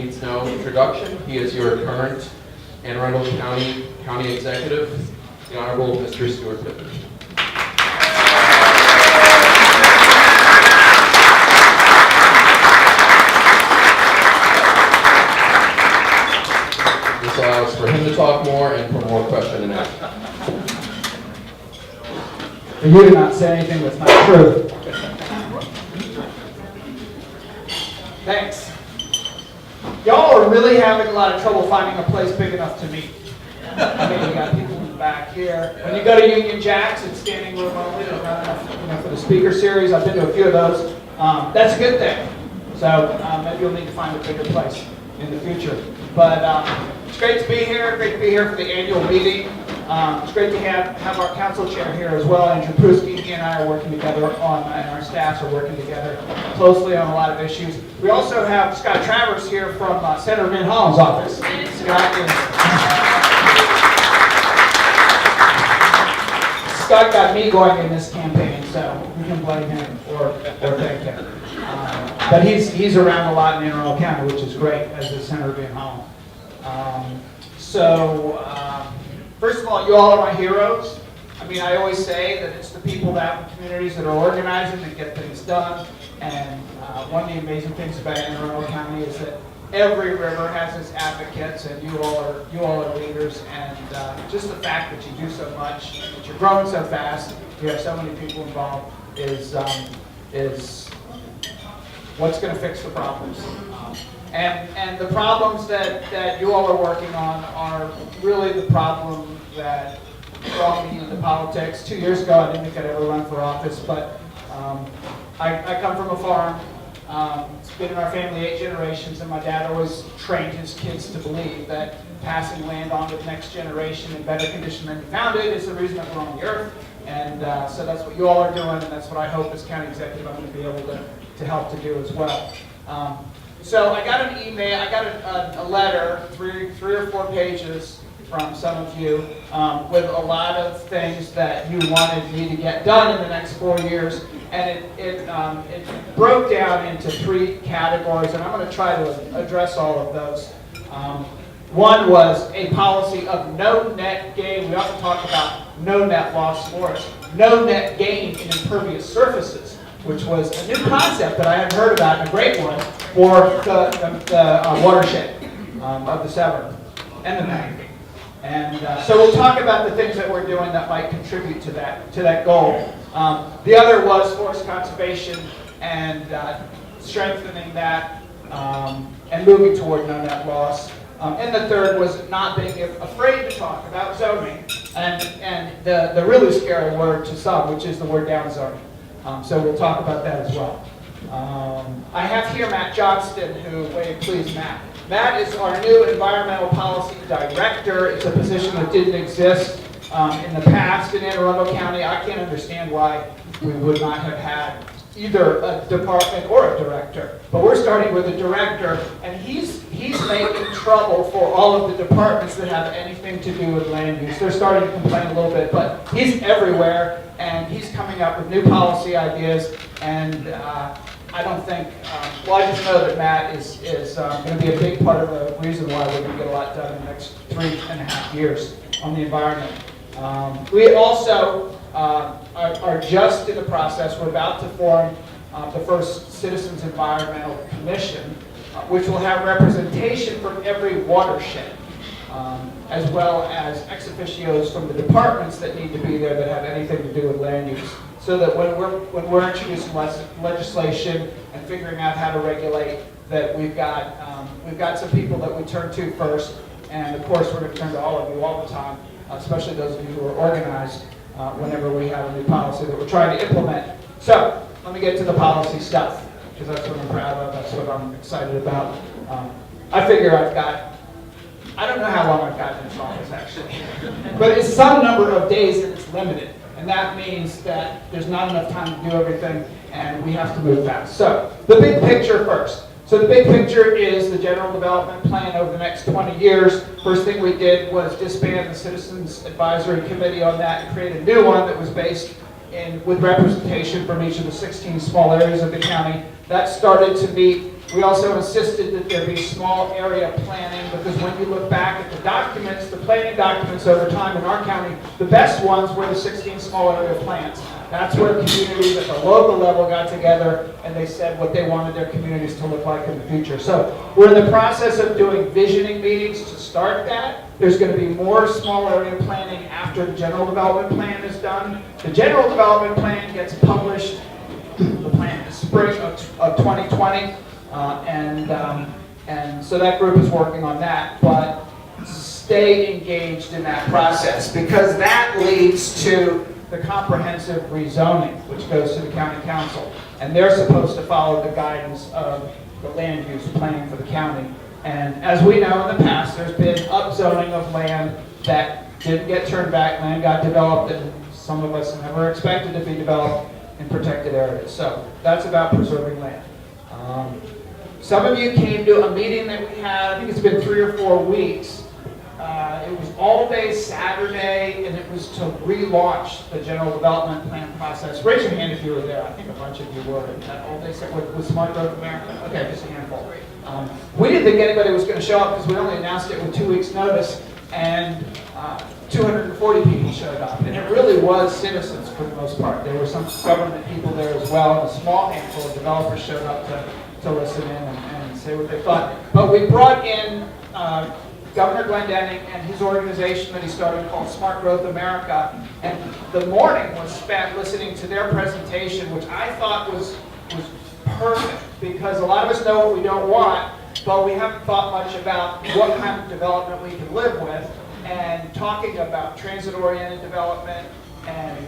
needs no introduction. He is your current Anne Arundel County Executive, the Honorable Mr. Steuart Pittman. This allows for him to talk more and for more question and answer. For you to not say anything that's not true. Thanks. Y'all are really having a lot of trouble finding a place big enough to meet. I mean, you got people in the back here. When you go to Union Jack's, it's standing room only. There's not enough, for the speaker series. I've been to a few of those. That's a good thing. So maybe you'll need to find a bigger place in the future. But it's great to be here. Great to be here for the annual meeting. It's great to have our council chair here as well, Andrew Pruski. He and I are working together and our staffs are working together closely on a lot of issues. We also have Scott Travers here from Senator Van Hollen's office. Scott got me going in this campaign, so we can blame him or thank him. But he's around a lot in Anne Arundel County, which is great, as is Senator Van Hollen. First of all, you all are my heroes. I mean, I always say that it's the people that in communities that are organizing that get things done. And one of the amazing things about Anne Arundel County is that every river has its advocates, and you all are leaders. And just the fact that you do so much, that you're growing so fast, you have so many people involved, is what's going to fix the problems. And the problems that you all are working on are really the problem that brought me into politics. 2 years ago, I didn't think I'd ever run for office, but I come from a farm. It's been in our family 8 generations, and my dad always trained his kids to believe that passing land on to the next generation in better condition than you found it is the reason that we're on the earth. And so that's what you all are doing, and that's what I hope as county executive I'm going to be able to help to do as well. So I got an email, I got a letter, three or four pages from some of you with a lot of things that you wanted me to get done in the next 4 years. And it broke down into 3 categories, and I'm going to try to address all of those. One was a policy of no net gain. We often talk about no net loss forests, no net gain in impervious surfaces, which was a new concept that I hadn't heard about, and a great one for the watershed of the Severn and the Mac. And so we'll talk about the things that we're doing that might contribute to that goal. The other was forest conservation and strengthening that and moving toward no net loss. And the third was not being afraid to talk about zoning and the really scary word to some, which is the word down zoning. So we'll talk about that as well. I have here Matt Johnston, who, wait, please, Matt. Matt is our new Environmental Policy Director. It's a position that didn't exist in the past in Anne Arundel County. I can't understand why we would not have had either a department or a director. But we're starting with a director, and he's making trouble for all of the departments that have anything to do with land use. They're starting to complain a little bit, but he's everywhere, and he's coming up with new policy ideas. And I don't think, I just know that Matt is going to be a big part of the reason why we're going to get a lot done in the next 3.5 years on the environment. We also are just in the process, we're about to form the first Citizens Environmental Commission, which will have representation from every watershed, as well as ex officios from the departments that need to be there that have anything to do with land use. So that when we're introducing legislation and figuring out how to regulate, that we've got some people that we turn to first, and of course we're going to turn to all of you all the time, especially those of you who are organized whenever we have a new policy that we're trying to implement. So let me get to the policy stuff, because that's what I'm proud of, that's what I'm excited about. I figure I don't know how long I've gotten in this office actually, but it's some number of days and it's limited. And that means that there's not enough time to do everything, and we have to move fast. So, the big picture first. So the big picture is the general development plan over the next 20 years. First thing we did was disband the Citizens Advisory Committee on that and create a new one that was based with representation from each of the 16 small areas of the county. That started to meet We also insisted that there be small area planning, because when you look back at the documents, the planning documents over time in our county, the best ones were the 16 small area plans. That's where communities at the local level got together and they said what they wanted their communities to look like in the future. So we're in the process of doing visioning meetings to start that. There's going to be more small area planning after the general development plan is done. The general development plan gets published, the plan is spring of 2020, and so that group is working on that. But stay engaged in that process, because that leads to the comprehensive rezoning, which goes to the county council. And they're supposed to follow the guidance of the land use plan for the county. And as we know in the past, there's been upzoning of land that didn't get turned back, land got developed, and some of us never expected to be developed in protected areas. So that's about preserving land. Some of you came to a meeting that we had, I think it's been 3 or 4 weeks. It was all day Saturday, and it was to relaunch the general development plan process. Raise your hand if you were there. I think a bunch of you were. That all day with Smart Growth America? Okay, just a handful. We didn't think anybody was going to show up because we only announced it with 2 weeks' notice, and 240 people showed up. And it really was citizens for the most part. There were some government people there as well, and a small handful of developers showed up to listen in and say what they thought. But we brought in Governor Glendenning and his organization that he started called Smart Growth America, and the morning was spent listening to their presentation, which I thought was perfect, because a lot of us know what we don't want, but we haven't thought much about what kind of development we can live with, and talking about transit-oriented development and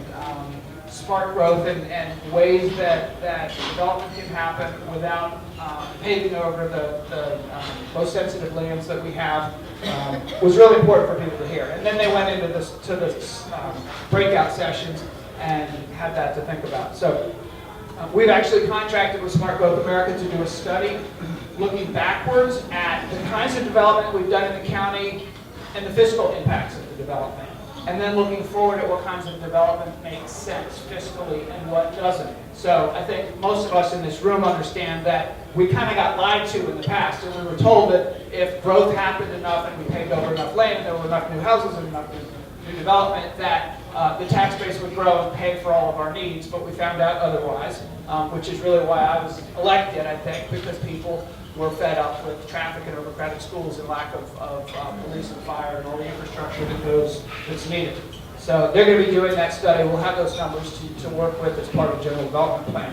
smart growth and ways that development can happen without paving over the most sensitive lands that we have, was really important for people to hear. And then they went into this breakout sessions and had that to think about. So we've actually contracted with Smart Growth America to do a study looking backwards at the kinds of development we've done in the county and the fiscal impacts of the development. And then looking forward at what kinds of development makes sense fiscally and what doesn't. So I think most of us in this room understand that we kind of got lied to in the past, and we were told that if growth happened enough and we paved over enough land and there were enough new houses and enough new development, that the tax base would grow and pay for all of our needs, but we found out otherwise, which is really why I was elected, I think, because people were fed up with traffic and overcrowded schools and lack of police and fire and all the infrastructure that's needed. So they're going to be doing that study. We'll have those numbers to work with as part of the general development plan.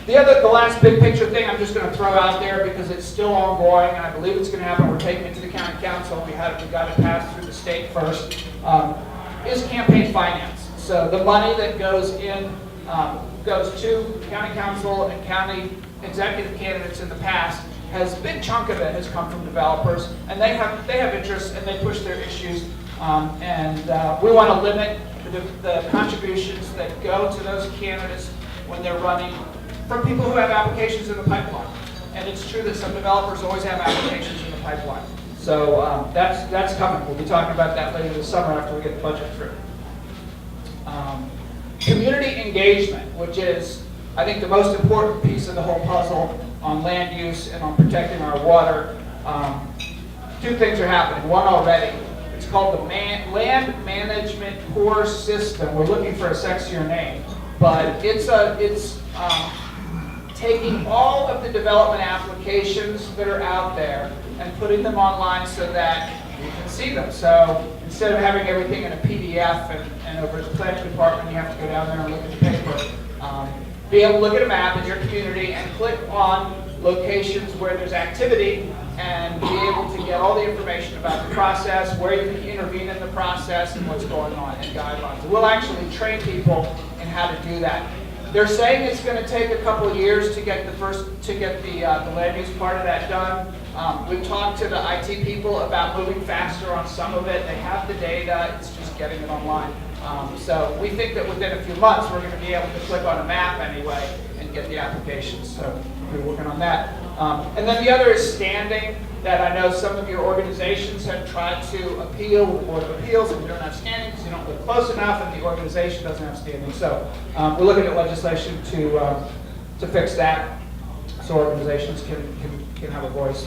The last big picture thing I'm just going to throw out there, because it's still ongoing and I believe it's going to happen. We're taking it to the county council. We got it passed through the state first. Is campaign finance. So the money that goes in goes to county council and county executive candidates in the past. A big chunk of it has come from developers, and they have interests and they push their issues. We want to limit the contributions that go to those candidates when they're running from people who have applications in the pipeline. And it's true that some developers always have applications in the pipeline. So that's coming. We'll be talking about that later this summer after we get the budget through. Community engagement, which is, I think, the most important piece of the whole puzzle on land use and on protecting our water. 2 things are happening. One already. It's called the Land Management Core System. We're looking for a sexier name, but it's taking all of the development applications that are out there and putting them online so that you can see them. So instead of having everything in a PDF and over at the planning department, you have to go down there and look at the paper. Be able to look at a map in your community and click on locations where there's activity and be able to get all the information about the process, where you can intervene in the process, and what's going on, and guidelines. We'll actually train people in how to do that. They're saying it's going to take a couple of years to get the land use part of that done. We've talked to the IT people about moving faster on some of it. They have the data, it's just getting it online. So we think that within a few months we're going to be able to click on a map anyway and get the applications. So we're working on that. And then the other is standing, that I know some of your organizations have tried to appeal with the Board of Appeals, and we don't have standing because you don't live close enough and the organization doesn't have standing. So we're looking at legislation to fix that. so organizations can have a voice.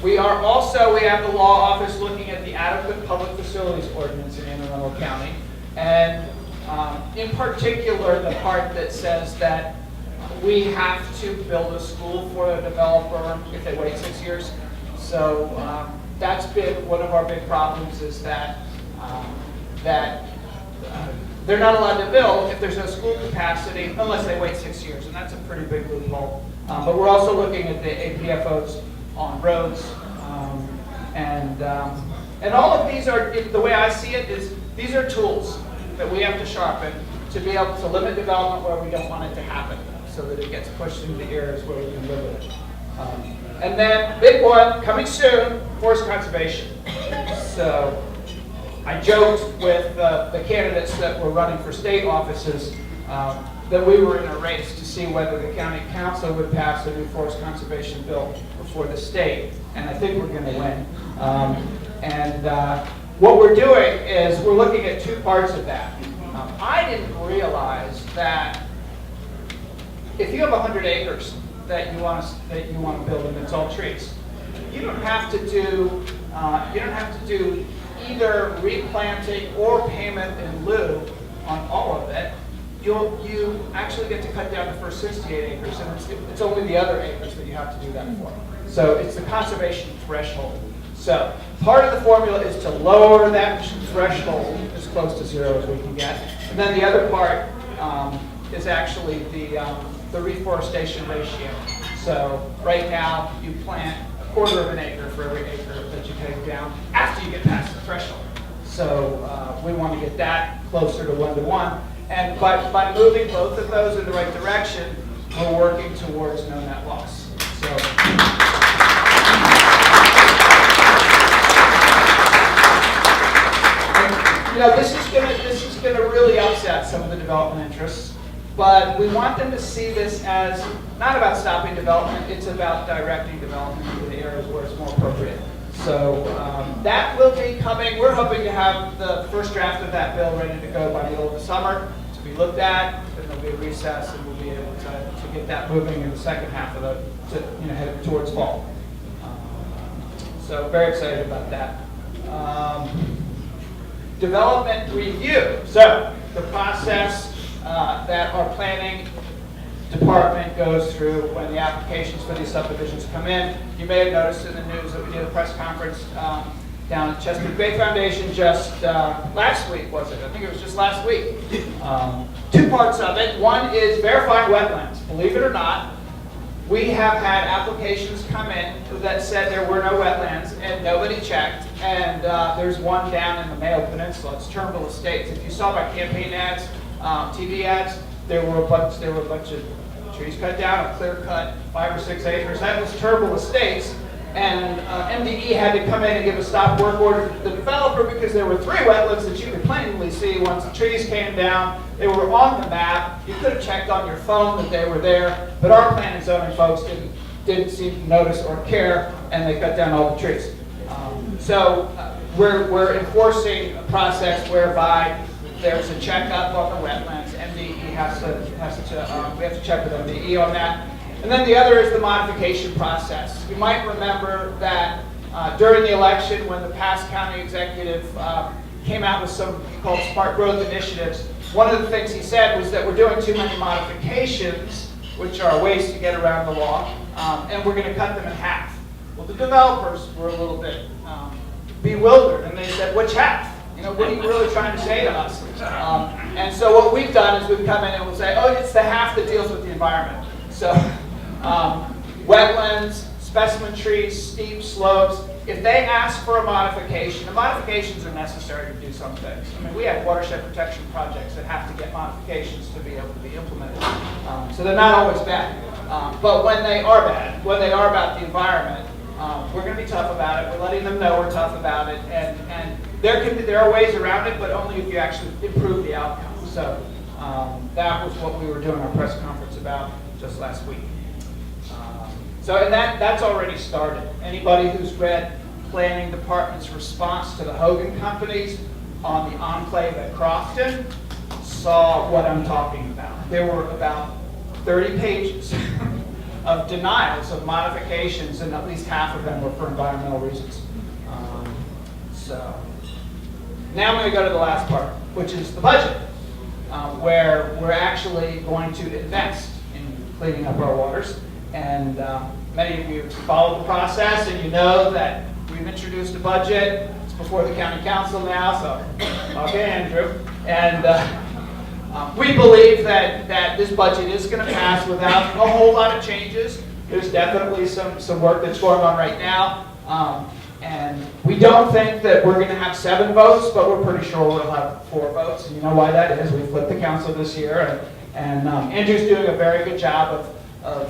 We have the law office looking at the adequate public facilities ordinance in Anne Arundel County, and in particular the part that says that we have to build a school for a developer if they wait 6 years. So that's been one of our big problems, is that they're not allowed to build if there's no school capacity unless they wait 6 years, and that's a pretty big loophole. But we're also looking at the APFOs on roads, and all of these are, the way I see it, is these are tools that we have to sharpen to be able to limit development where we don't want it to happen, so that it gets pushed into the areas where we can live with it. And then, big one, coming soon, forest conservation. So I joked with the candidates that were running for state offices that we were in a race to see whether the county council would pass a new forest conservation bill before the state, and I think we're going to win. What we're doing is we're looking at two parts of that. I didn't realize that if you have 100 acres that you want to build and it's all trees, you don't have to do either replanting or payment in lieu on all of it. You actually get to cut down the first 68 acres, and it's only the other acres that you have to do that for. So it's the conservation threshold. So part of the formula is to lower that threshold as close to zero as we can get, and then the other part is actually the reforestation ratio. So right now you plant a quarter of an acre for every acre that you take down after you get past the threshold. So we want to get that closer to 1 to 1. And by moving both of those in the right direction, we're working towards no net loss. So, this is gonna really upset some of the development interests, but we want them to see this as not about stopping development; it's about directing development into the areas where it's more appropriate. So that will be coming. We're hoping to have the first draft of that bill ready to go by the middle of the summer to be looked at. Then there'll be a recess, and we'll be able to get that moving in the second half of head towards fall. So very excited about that. Development review. So the process that our planning department goes through when the applications for these subdivisions come in. You may have noticed in the news that we did a press conference down at Chesapeake Bay Foundation just last week, was it? I think it was just last week. Two parts of it. One is verifying wetlands. Believe it or not, we have had applications come in that said there were no wetlands and nobody checked. And there's one down in the Mayo Peninsula. It's Turnbull Estates. If you saw my campaign ads, TV ads, there were a bunch of trees cut down, a clear cut, 5 or 6 acres. That was Turnbull Estates, and MDE had to come in and give a stop work order to the developer because there were 3 wetlands that you could plainly see once the trees came down. They were on the map. You could have checked on your phone that they were there, but our planning and zoning folks didn't seem to notice or care, and they cut down all the trees. So we're enforcing a process whereby there's a checkup on the wetlands. MDE we have to check with MDE on that. And then the other is the modification process. You might remember that during the election, when the past county executive came out with some called smart growth initiatives, one of the things he said was that we're doing too many modifications, which are ways to get around the law, and we're going to cut them in half. Well, the developers were a little bit bewildered, and they said, which half? What are you really trying to say to us? And so what we've done is we've come in and we'll say, oh, it's the half that deals with the environment. So wetlands, specimen trees, steep slopes, if they ask for a modification, the modifications are necessary to do some things. I mean, we have watershed protection projects that have to get modifications to be able to be implemented. So they're not always bad. But when they are bad, when they are about the environment, we're going to be tough about it. We're letting them know we're tough about it. And there are ways around it, but only if you actually improve the outcome. So that was what we were doing our press conference about just last week. And that's already started. Anybody who's read Planning Department's response to the Hogan companies on the enclave at Crofton saw what I'm talking about. There were about 30 pages of denials, of modifications, and at least half of them were for environmental reasons. So now I'm going to go to the last part, which is the budget, where we're actually going to invest in cleaning up our waters. And many of you followed the process, and you know that we've introduced a budget. It's before the county council now, so okay, Andrew. And we believe that this budget is going to pass without a whole lot of changes. There's definitely some work that's going on right now. And we don't think that we're going to have 7 votes, but we're pretty sure we'll have 4 votes. And you know why that is. We flipped the council this year, and Andrew's doing a very good job of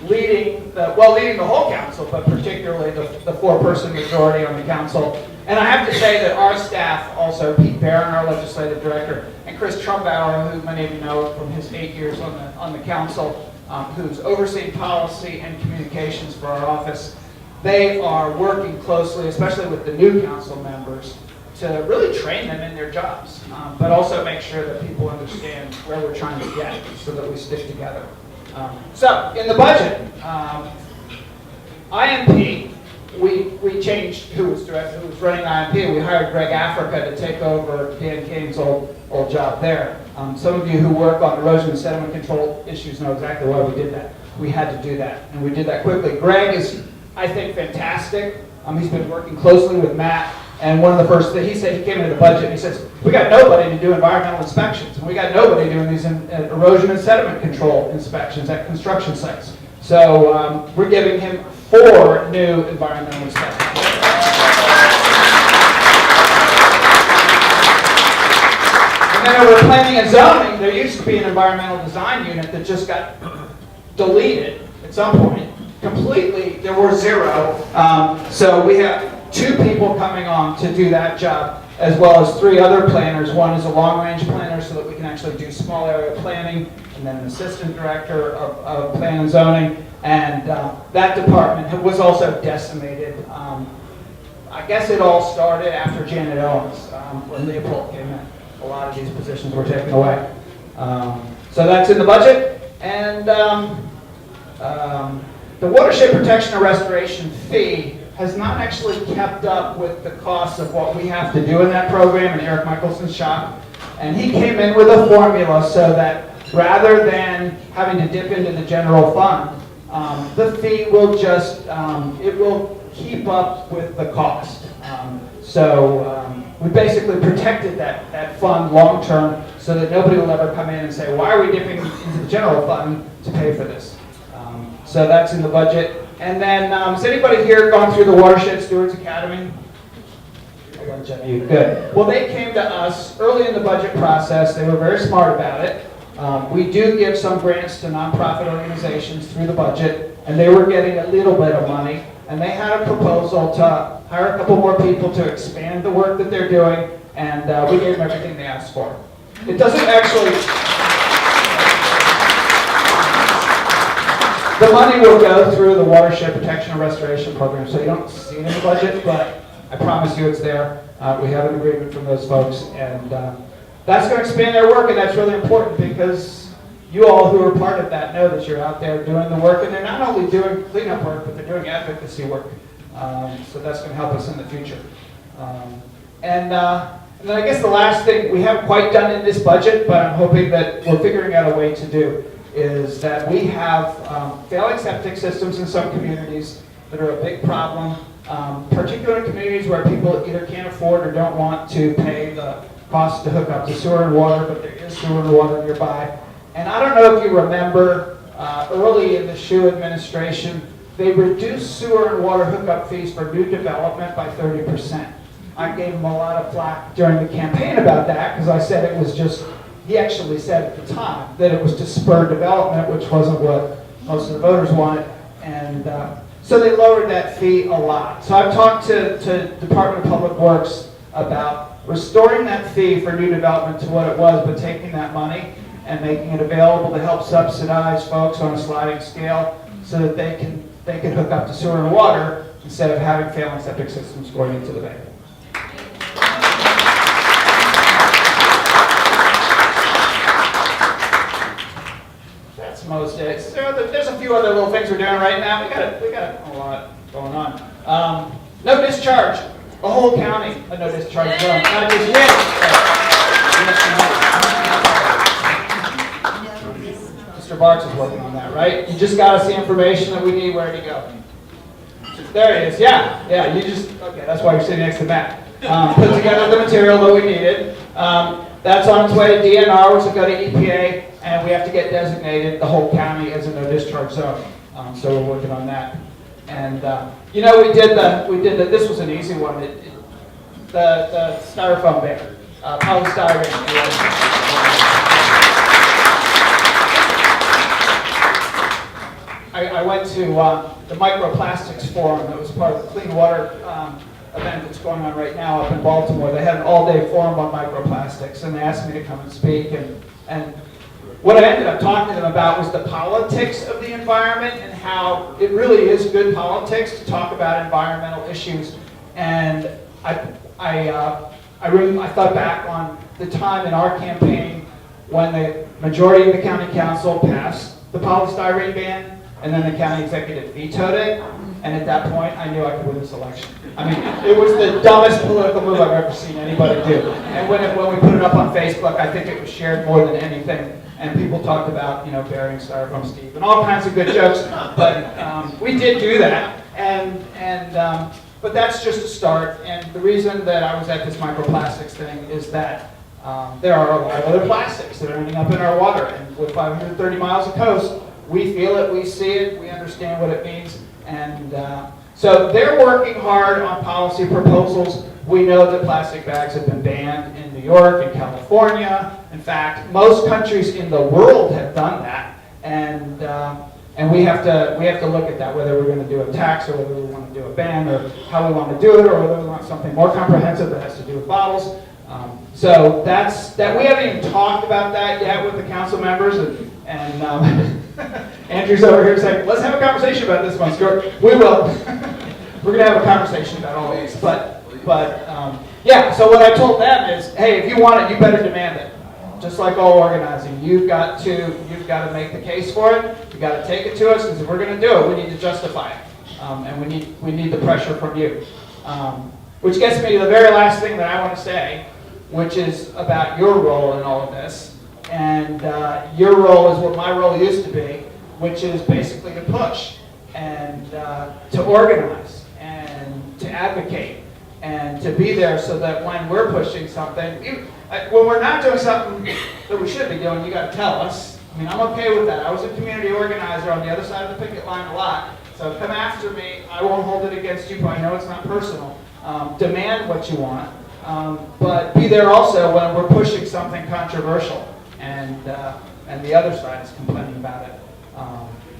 leading the whole council, but particularly the 4-person majority on the council. And I have to say that our staff, also Pete Barron, our legislative director, and Chris Trumbauer, who many of you know from his 8 years on the council, who's overseeing policy and communications for our office, they are working closely, especially with the new council members, to really train them in their jobs, but also make sure that people understand where we're trying to get so that we stick together. So, in the budget, IMP, we changed who was running IMP. We hired Greg Africa to take over Dan Kane's old job there. Some of you who work on erosion and sediment control issues know exactly why we did that. We had to do that, and we did that quickly. Greg is, I think, fantastic. He's been working closely with Matt, and one of the first things he said, he came into the budget and he says, we got nobody to do environmental inspections, and we got nobody doing these erosion and sediment control inspections at construction sites. So we're giving him 4 new environmental inspections. And then over planning and zoning, there used to be an environmental design unit that just got deleted at some point. Completely, there were 0. So we have 2 people coming on to do that job, as well as 3 other planners. One is a long-range planner so that we can actually do small area planning, and then an assistant director of plan and zoning. And that department was also decimated. I guess it all started after Janet Owens, when Leopold came in. A lot of these positions were taken away. So that's in the budget. And the watershed protection and restoration fee has not actually kept up with the costs of what we have to do in that program in Eric Michelson's shop. And he came in with a formula so that rather than having to dip into the general fund, the fee will just, it will keep up with the cost. So we basically protected that fund long term so that nobody will ever come in and say, why are we dipping into the general fund to pay for this? So that's in the budget. And then, has anybody here gone through the Watershed Steuart Academy? I got Jenny. Good. Well, they came to us early in the budget process. They were very smart about it. We do give some grants to nonprofit organizations through the budget, and they were getting a little bit of money. And they had a proposal to hire a couple more people to expand the work that they're doing, and we gave them everything they asked for. It doesn't actually... The money will go through the Watershed Protection and Restoration Program, so you don't see it in the budget, but I promise you it's there. We have an agreement from those folks, and that's going to expand their work, and that's really important because you all who are part of that know that you're out there doing the work, and they're not only doing cleanup work, but they're doing advocacy work. So that's going to help us in the future. And then I guess the last thing we haven't quite done in this budget, but I'm hoping that we're figuring out a way to do, is that we have failing septic systems in some communities that are a big problem, particularly in communities where people either can't afford or don't want to pay the cost to hook up to sewer and water, but there is sewer and water nearby. And I don't know if you remember, early in the Hsu administration, they reduced sewer and water hookup fees for new development by 30%. I gave them a lot of flack during the campaign about that because I said it was just, he actually said at the time that it was to spur development, which wasn't what most of the voters wanted. And so they lowered that fee a lot. So I've talked to Department of Public Works about restoring that fee for new development to what it was, but taking that money and making it available to help subsidize folks on a sliding scale so that they can hook up to sewer and water instead of having failing septic systems going into the bay. That's most of it. There's a few few other little things we're doing right now. We got a lot going on. No discharge. The whole county, a no discharge zone. Not just yet. Mr. Barks is working on that, right? You just got us the information that we need. Where to go? There it is. Yeah. You just okay. That's why you're sitting next to Matt. Put together the material that we needed. That's on its way to DNR, which will go to EPA, and we have to get designated the whole county as a no discharge zone. So we're working on that. And we did the. This was an easy one. The styrofoam ban, polystyrene. I went to the Microplastics Forum that was part of the Clean Water event that's going on right now up in Baltimore. They had an all-day forum on microplastics, and they asked me to come and speak. And what I ended up talking to them about was the politics of the environment and how it really is good politics to talk about environmental issues. And I thought back on the time in our campaign when the majority of the county council passed the polystyrene ban, and then the county executive vetoed it. And at that point, I knew I could win this election. I mean, it was the dumbest political move I've ever seen anybody do. And when we put it up on Facebook, I think it was shared more than anything. And people talked about, burying styrofoam Steve and all kinds of good jokes. But we did do that. But that's just a start. And the reason that I was at this microplastics thing is that there are a lot of other plastics that are ending up in our water. And with 530 miles of coast, we feel it, we see it, we understand what it means. And so they're working hard on policy proposals. We know that plastic bags have been banned in New York and California. In fact, most countries in the world have done that. And we have to look at that, whether we're going to do a tax or whether we want to do a ban or how we want to do it or whether we want something more comprehensive that has to do with bottles. So that's that. We haven't even talked about that yet with the council members, and Andrew's over here saying, "Let's have a conversation about this one, Stuart." We will. We're going to have a conversation about all these, but yeah. So what I told them is, hey, if you want it, you better demand it. Just like all organizing, you've got to make the case for it. You got to take it to us, because if we're going to do it, we need to justify it, and we need the pressure from you. Which gets me to the very last thing that I want to say, which is about your role in all of this. And your role is what my role used to be, which is basically to push and to organize and to advocate and to be there so that when we're pushing something, when we're not doing something that we should be doing, you got to tell us. I mean, I'm okay with that. I was a community organizer on the other side of the picket line a lot. So come after me. I won't hold it against you, but I know it's not personal. Demand what you want, but be there also when we're pushing something controversial, and the other side is complaining about it.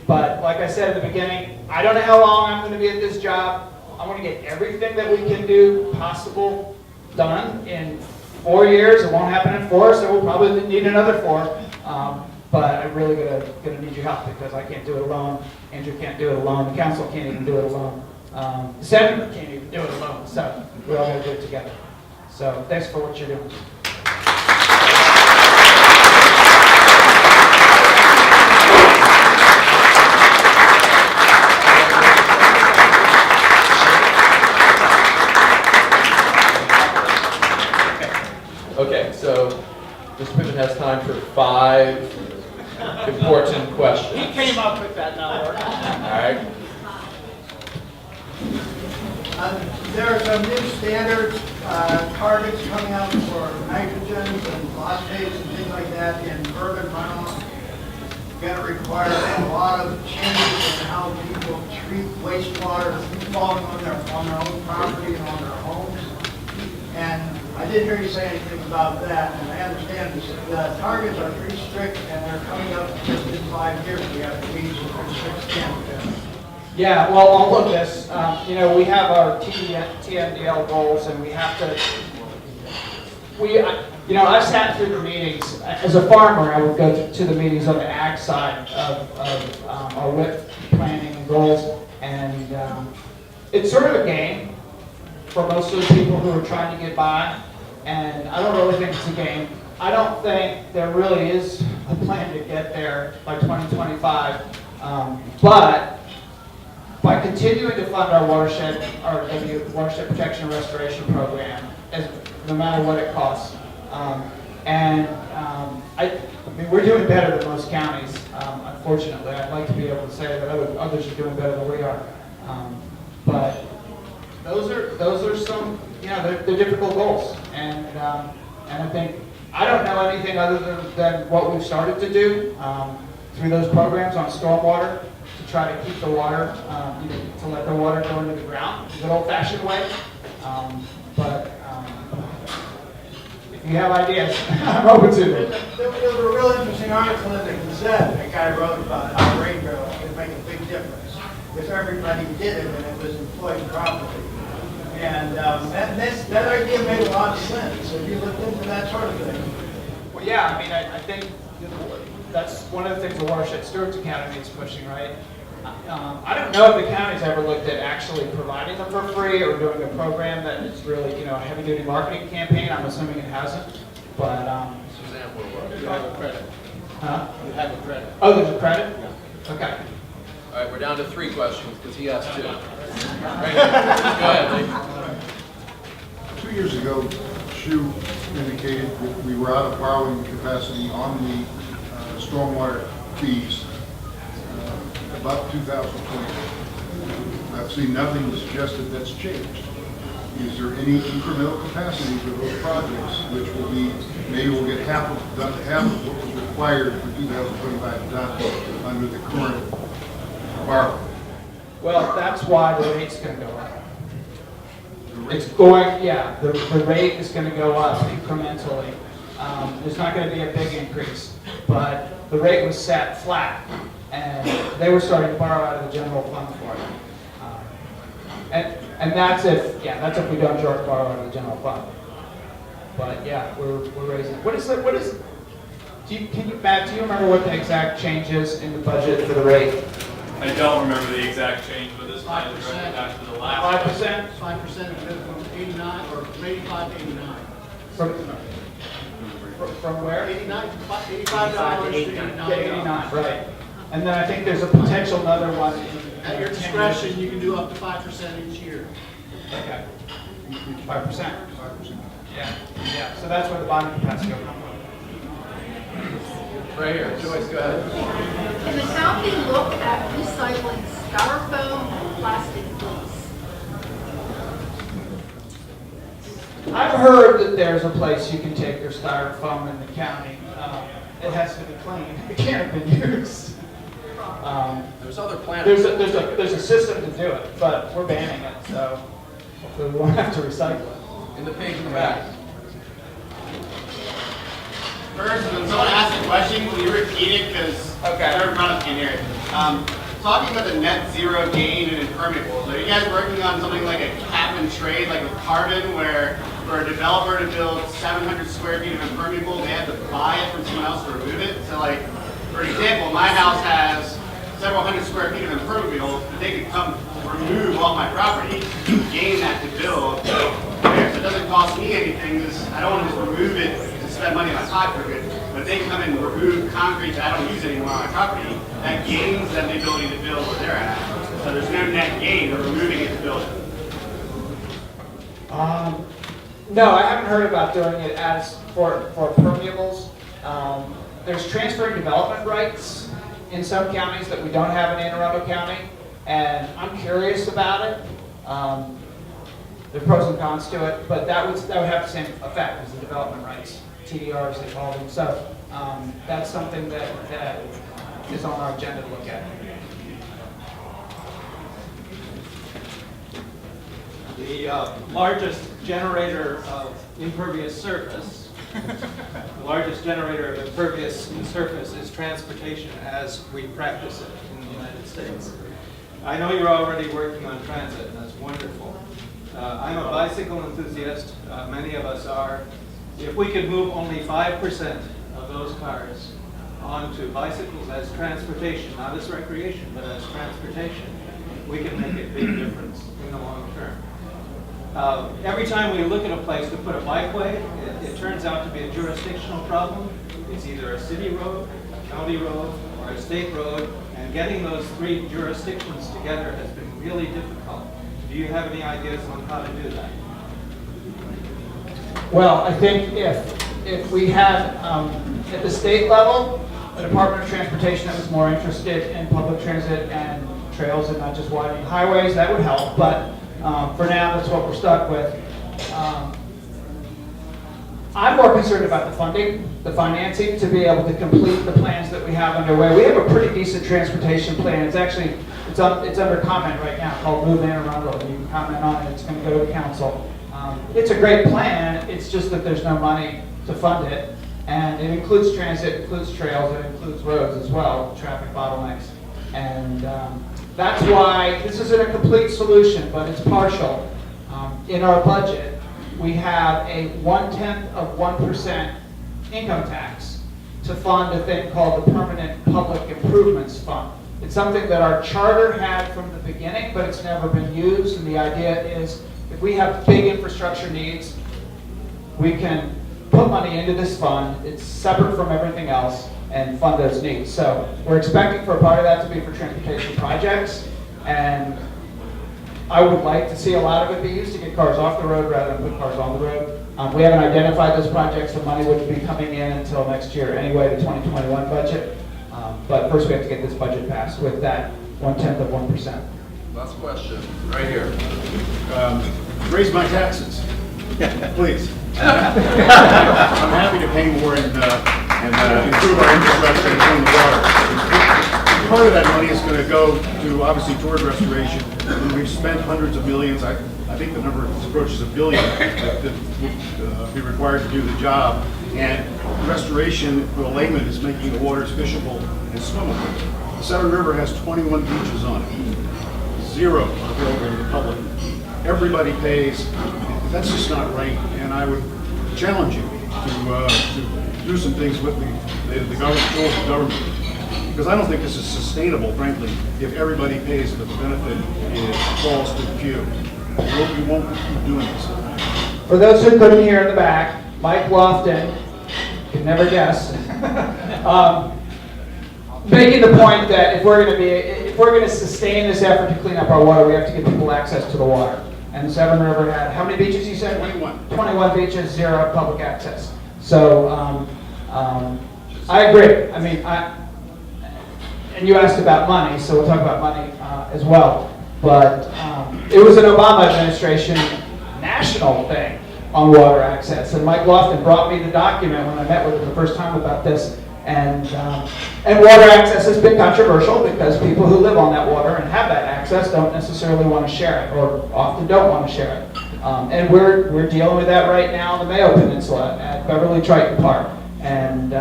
But like I said at the beginning, I don't know how long I'm going to be at this job. I want to get everything that we can do possible done in 4 years. It won't happen in 4, so we'll probably need another 4. But I'm really gonna need your help, because I can't do it alone. Andrew can't do it alone. The council can't even do it alone. The senator can't even do it alone. So we're all gonna do it together. So thanks for what you're doing. Okay, so Mr. Pittman has time for 5 important questions. He came up with that number. All right. There are some new standards, targets coming out for nitrogens and phosphates and things like that in urban runoff. Going to require a lot of changes in how people treat wastewater falling on their own property and on their homes. And I didn't hear you say anything about that, and I understand the targets are pretty strict, and they're coming up just in 5 years. We have to meet some pretty strict standards. Yeah, well, all of this, we have our TNDL goals, and we have to. I've sat through the meetings. As a farmer, I would go to the meetings on the ag side of our WIP planning and goals, and it's sort of a game for most of the people who are trying to get by, and I don't really think it's a game. I don't think there really is a plan to get there by 2025 But by continuing to fund our watershed protection and restoration program, no matter what it costs, I mean, we're doing better than most counties. Unfortunately, I'd like to be able to say that others are doing better than we are, but those are some, they're difficult goals, and I think I don't know anything other than what we've started to do through those programs on stormwater to try to keep the water, to let the water go into the ground, the good old-fashioned way. But if you have ideas, I'm open to it. There was a real interesting article in the Gazette that guy wrote about how rate barrels could make a big difference if everybody did it and it was employed properly. And that idea made a lot of sense. Have you looked into that sort of thing? Well, yeah, I mean, I think that's one of the things the Watershed Steuart Academy is pushing, right? I don't know if the county's ever looked at actually providing them for free or doing a program that is really, a heavy-duty marketing campaign. I'm assuming it hasn't, but Suzanne will work. You have a credit. huh? You have a credit. Oh, there's a credit? Okay. All right, we're down to 3 questions because he asked 2. Right here. Go ahead, Lee. 2 years ago, Shu indicated that we were out of borrowing capacity on the stormwater fees about 2020. I've seen nothing that suggested that's changed. Is there any incremental capacity for those projects which will be, maybe we'll get half of what was required for 2025 done under the current borrowing? Well, that's why the rate's going to go up. It's going, yeah, the rate is going to go up incrementally. There's not going to be a big increase, but the rate was set flat, and they were starting to borrow out of the general fund for it. And that's if we don't borrow out of the general fund. But yeah, we're raising. Matt, do you remember what the exact change is in the budget for the rate? I don't remember the exact change, but this might have directed back to the last. 5%? 5% of it from 89 or from 85 to 89. From where? 89, $85 to 89. Yeah, 89, right. And then I think there's a potential another one. At your discretion, you can do up to 5% each year. Okay. 5%. Yeah. So that's where the bonding capacity will come from. Right here. Joyce, go ahead. Can the county look at recycling styrofoam and plastic fleece? I've heard that there's a place you can take your styrofoam in the county. It has to be clean. It can't have been used. There's other planets. There's a system to do it, but we're banning it, so hopefully we won't have to recycle it. In the page in the back. First, when someone asks a question, can you repeat it? Because everyone can hear it. Talking about the net zero gain and impermeables, are you guys working on something like a cap and trade, like with carbon, where for a developer to build 700 square feet of impermeable, they have to buy it from someone else to remove it? So like, for example, my house has several hundred square feet of impermeable, but they could come remove off my property, gain that to build there. So it doesn't cost me anything, because I don't want to just remove it to spend money in my pocket for it. But if they come and remove concrete that I don't use anymore on my property, that gains them the ability to build where they're at. So there's no net gain of removing it to build it. No, I haven't heard about doing it as for permeables. There's transferring development rights in some counties that we don't have in Anne Arundel County, and I'm curious about it. There are pros and cons to it, but that would have the same effect as the development rights, TDRs they call them. So that's something that is on our agenda to look at. The largest generator of impervious surface, the largest generator of impervious surface is transportation as we practice it in the United States. I know you're already working on transit, and that's wonderful. I'm a bicycle enthusiast, many of us are. If we could move only 5% of those cars onto bicycles as transportation, not as recreation, but as transportation, we can make a big difference in the long term. Every time we look at a place to put a bikeway, it turns out to be a jurisdictional problem. It's either a city road, a county road, or a state road, and And getting those three jurisdictions together has been really difficult. Do you have any ideas on how to do that? Well, I think if we had, at the state level, a Department of Transportation that was more interested in public transit and trails and not just widening highways, that would help. But for now, that's what we're stuck with. I'm more concerned about the funding, the financing, to be able to complete the plans that we have underway. We have a pretty decent transportation plan. It's actually, it's under comment right now, called Move Anne Arundel. You can comment on it. It's going to go to the council. It's a great plan. It's just that there's no money to fund it. And it includes transit, it includes trails, it includes roads as well, traffic bottlenecks. And that's why this isn't a complete solution, but it's partial. In our budget, we have a 0.1% income tax to fund a thing called the Permanent Public Improvements Fund. It's something that our charter had from the beginning, but it's never been used. And the idea is, if we have big infrastructure needs, we can put money into this fund. It's separate from everything else and fund those needs. So we're expecting for a part of that to be for transportation projects. And I would like to see a lot of it be used to get cars off the road rather than put cars on the road. We haven't identified those projects. The money wouldn't be coming in until next year anyway, the 2021 budget. But first we have to get this budget passed with that 0.1%. Last question, right here. Raise my taxes, please. I'm happy to pay more and improve our infrastructure and clean the water. Part of that money is going to go to, obviously, toward restoration. And we've spent hundreds of millions. I think the number approaches $1 billion that would be required to do the job. And restoration, for a layman, is making the waters fishable and swimmable. The Severn River has 21 beaches on it. 0 are available to the public. Everybody pays. That's just not right. And I would challenge you to do some things with the government. Because I don't think this is sustainable, frankly, if everybody pays but the benefit falls to the few. We won't keep doing this. For those who couldn't hear in the back, Mike Lofton, you can never guess, making the point that if we're going to sustain this effort to clean up our water, we have to give people access to the water. And the Severn River had, how many beaches you said? 21. 21 beaches, 0 public access. So I agree. I mean, and you asked about money, so we'll talk about money as well. But it was an Obama administration national thing on water access. And Mike Lofton brought me the document when I met with him the first time about this. And water access has been controversial because people who live on that water and have that access don't necessarily want to share it, or often don't want to share it. And we're dealing with that right now on the Mayo Peninsula at Beverly Triton Park. And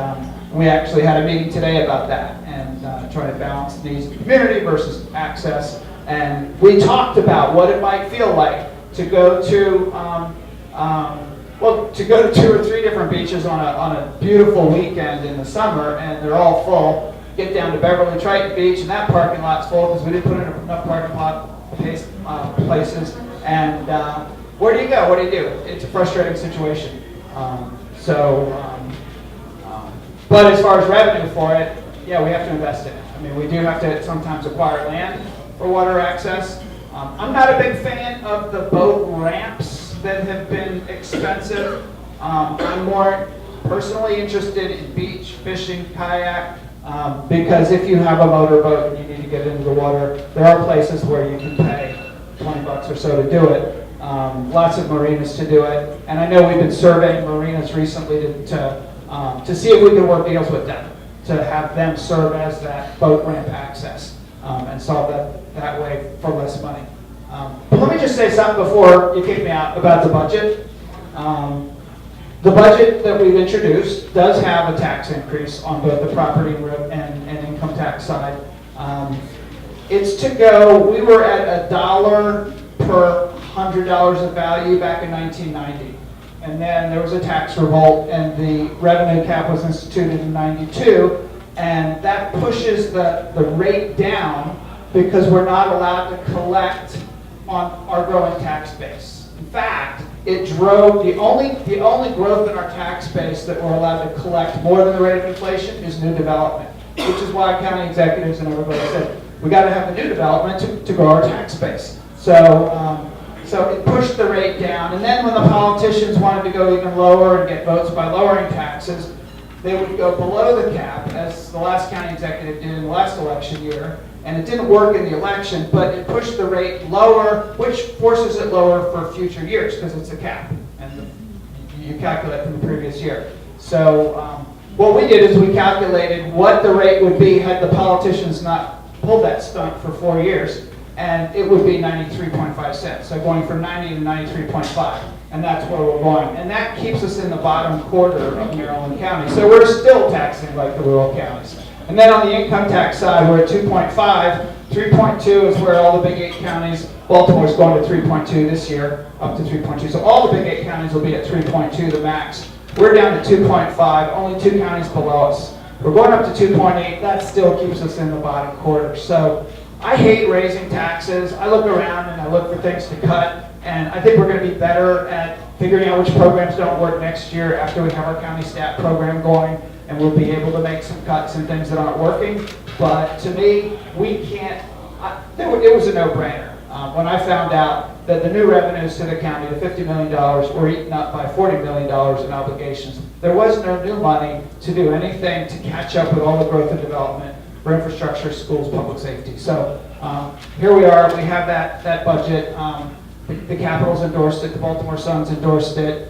we actually had a meeting today about that and trying to balance the needs of the community versus access. And we talked about what it might feel like to go to to go to 2 or 3 different beaches on a beautiful weekend in the summer, and they're all full. Get down to Beverly Triton Beach, and that parking lot's full because we didn't put in enough parking lot places. And where do you go? What do you do? It's a frustrating situation. But as far as revenue for it, yeah, we have to invest in it. I mean, we do have to sometimes acquire land for water access. I'm not a big fan of the boat ramps that have been expensive. I'm more personally interested in beach, fishing, kayak, because if you have a motorboat and you need to get into the water, there are places where you can pay $20 or so to do it. Lots of marinas to do it. And I know we've been surveying marinas recently to see if we can work deals with them, to have them serve as that boat ramp access and solve that way for less money. But let me just say something before you kick me out about the budget. The budget that we've introduced does have a tax increase on both the property and income tax side. It's to go, we were at $1 per $100 of value back in 1990. And then there was a tax revolt and the revenue cap was instituted in 92. And that pushes the rate down because we're not allowed to collect on our growing tax base. In fact, it drove the only growth in our tax base that we're allowed to collect more than the rate of inflation is new development. which is why county executives and everybody said, we got to have the new development to grow our tax base. So, so it pushed the rate down, and then when the politicians wanted to go even lower and get votes by lowering taxes, they would go below the cap, as the last county executive did in the last election year, and it didn't work in the election, but it pushed the rate lower, which forces it lower for future years, because it's a cap, and you calculate from the previous year. So what we did is we calculated what the rate would be had the politicians not pulled that stunt for 4 years, and it would be 93.5 cents. So going from 90 to 93.5, and that's where we're going. And that keeps us in the bottom quarter of Maryland County. So we're still taxing like the rural counties. And then on the income tax side, we're at 2.5. 3.2 is where all the big 8 counties, Baltimore's going to 3.2 this year, up to 3.2. So all the big 8 counties will be at 3.2, the max. We're down to 2.5, only 2 counties below us. We're going up to 2.8, that still keeps us in the bottom quarter. So I hate raising taxes. I look around and I look for things to cut, and I think we're going to be better at figuring out which programs don't work next year after we have our county stat program going, and we'll be able to make some cuts and things that aren't working. But to me, we can't, it was a no-brainer. When I found out that the new revenues to the county, the $50 million, were eaten up by $40 million in obligations, there was no new money to do anything to catch up with all the growth and development for infrastructure, schools, public safety. So here we are, we have that budget. The Capitol's endorsed it, the Baltimore Sun's endorsed it.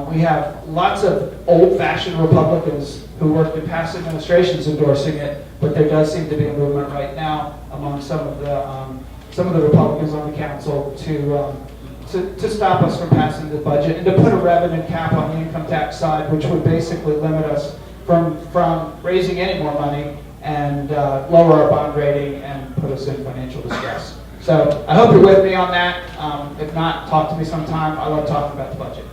We have lots of old-fashioned Republicans who worked in past administrations endorsing it, but there does seem to be a movement right now among some of the Republicans on the council to stop us from passing the budget and to put a revenue cap on the income tax side, which would basically limit us from raising any more money and lower our bond rating and put us in financial distress. So I hope you're with me on that. If not, talk to me sometime. I love talking about the budget.